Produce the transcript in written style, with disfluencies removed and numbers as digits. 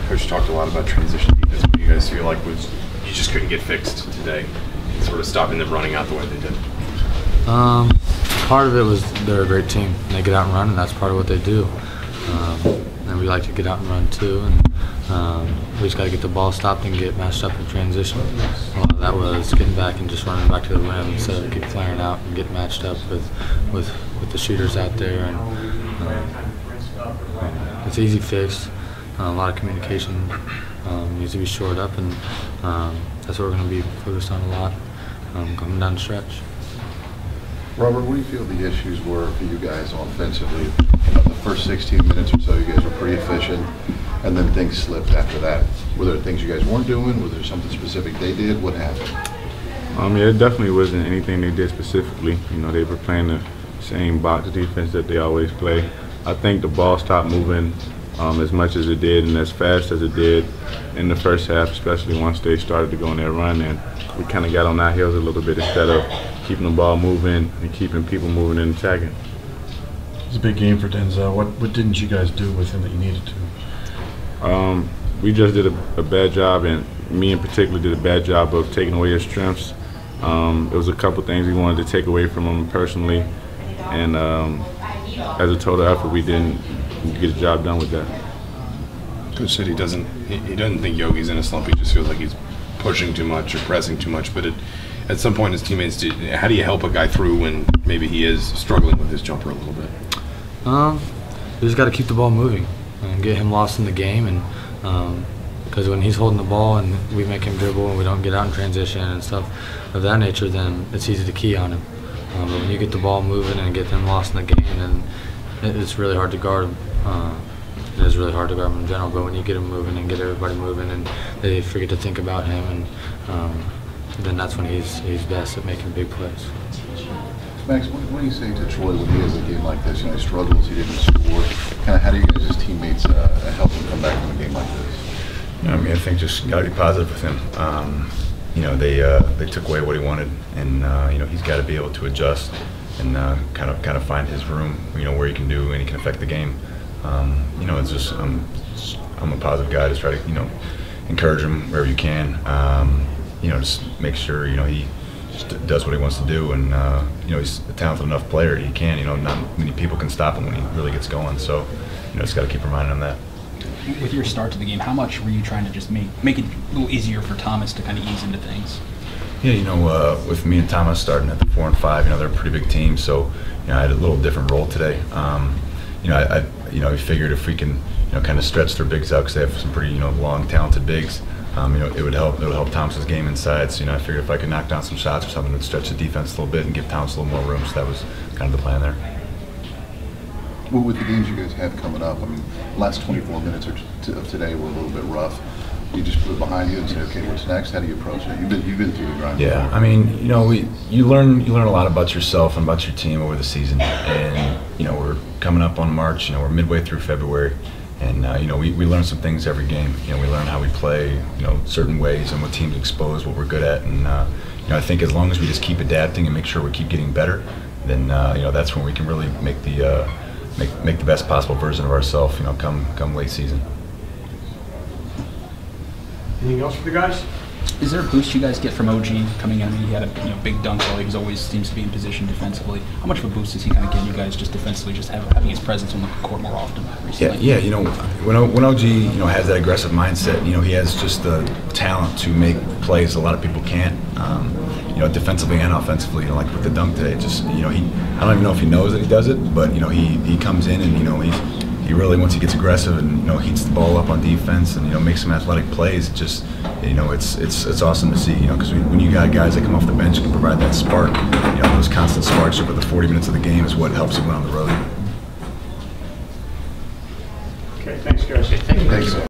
Coach talked a lot about transition defense. What do you guys feel like was you just couldn't get fixed today, sort of stopping them running out the way they did? Part of it was they're a great team. And they get out and run, and that's part of what they do. And we like to get out and run too. And we just got to get the ball stopped and get matched up in transition. A lot of that was getting back and just running back to the rim instead of keep flaring out and get matched up with the shooters out there. And it's easy fixed. A lot of communication needs to be shored up, and that's what we're going to be focused on a lot coming down the stretch. Robert, what do you feel the issues were for you guys offensively? The first 16 minutes or so, you guys were pretty efficient, and then things slipped after that. Were there things you guys weren't doing? Was there something specific they did? What happened? Yeah, it definitely wasn't anything they did specifically. You know, they were playing the same box defense that they always play. I think the ball stopped moving as much as it did and as fast as it did in the first half, especially once they started to go on their run, and we kind of got on our heels a little bit instead of keeping the ball moving and keeping people moving and attacking. It's a big game for Denzel. What didn't you guys do with him that you needed to? We just did a bad job, and me in particular did a bad job of taking away his strengths. There was a couple things we wanted to take away from him personally, and as a total effort, we didn't get the job done with that. Coach said he doesn't think Yogi's in a slump. He just feels like he's pushing too much or pressing too much. But at some point, his teammates, how do you help a guy through when maybe he is struggling with his jumper a little bit? We just got to keep the ball moving and get him lost in the game, and because when he's holding the ball and we make him dribble and we don't get out in transition and stuff of that nature, then it's easy to key on him. But when you get the ball moving and get them lost in the game, then it's really hard to guard him. It is really hard to guard him in general, but when you get him moving and get everybody moving and they forget to think about him, and then that's when he's best at making big plays. Max, what do you say to Troy when he has a game like this? You know, he struggles, he didn't score. Kind of how do you guys as teammates help him come back from a game like this? I mean, I think just got to be positive with him. You know, they took away what he wanted, and you know, he's got to be able to adjust and kind of find his room. You know, where he can do and he can affect the game. You know, it's just I'm a positive guy. Just try to encourage him wherever you can. You know, just make sure he just does what he wants to do, and he's a talented enough player. He can. Not many people can stop him when he really gets going. So just got to keep reminding him that. With your start to the game, how much were you trying to just make it a little easier for Thomas to kind of ease into things? Yeah, with me and Thomas starting at the 4 and 5, they're a pretty big team. So I had a little different role today. I figured if we can kind of stretch their bigs out, because they have some pretty long, talented bigs. It would help Thomas's game inside. So I figured if I could knock down some shots or something, it would stretch the defense a little bit and give Thomas a little more room. So that was kind of the plan there. Well, with the games you guys have coming up, I mean, last 24 minutes of today were a little bit rough. You just put it behind you and say, okay, what's next? How do you approach it? You've been through the grind. Yeah, I mean, you learn a lot about yourself and about your team over the season, and we're coming up on March. We're midway through February, and we learn some things every game. We learn how we play, certain ways and what teams expose, what we're good at, and I think as long as we just keep adapting and make sure we keep getting better, then that's when we can really make the best possible version of ourselves, come late season. Anything else for the guys? Is there a boost you guys get from OG coming in? I mean, he had a big dunk, so he always seems to be in position defensively. How much of a boost does he kind of get you guys just defensively, just having his presence on the court more often recently? Yeah. When OG has that aggressive mindset, he has just the talent to make plays a lot of people can't. Defensively and offensively, like with the dunk today, just I don't even know if he knows that he does it, but he comes in and he really, once he gets aggressive and heats the ball up on defense and makes some athletic plays, just it's awesome to see, because when you got guys that come off the bench and can provide that spark, those constant sparks over the 40 minutes of the game is what helps you win on the road. Okay, thanks guys. Thanks.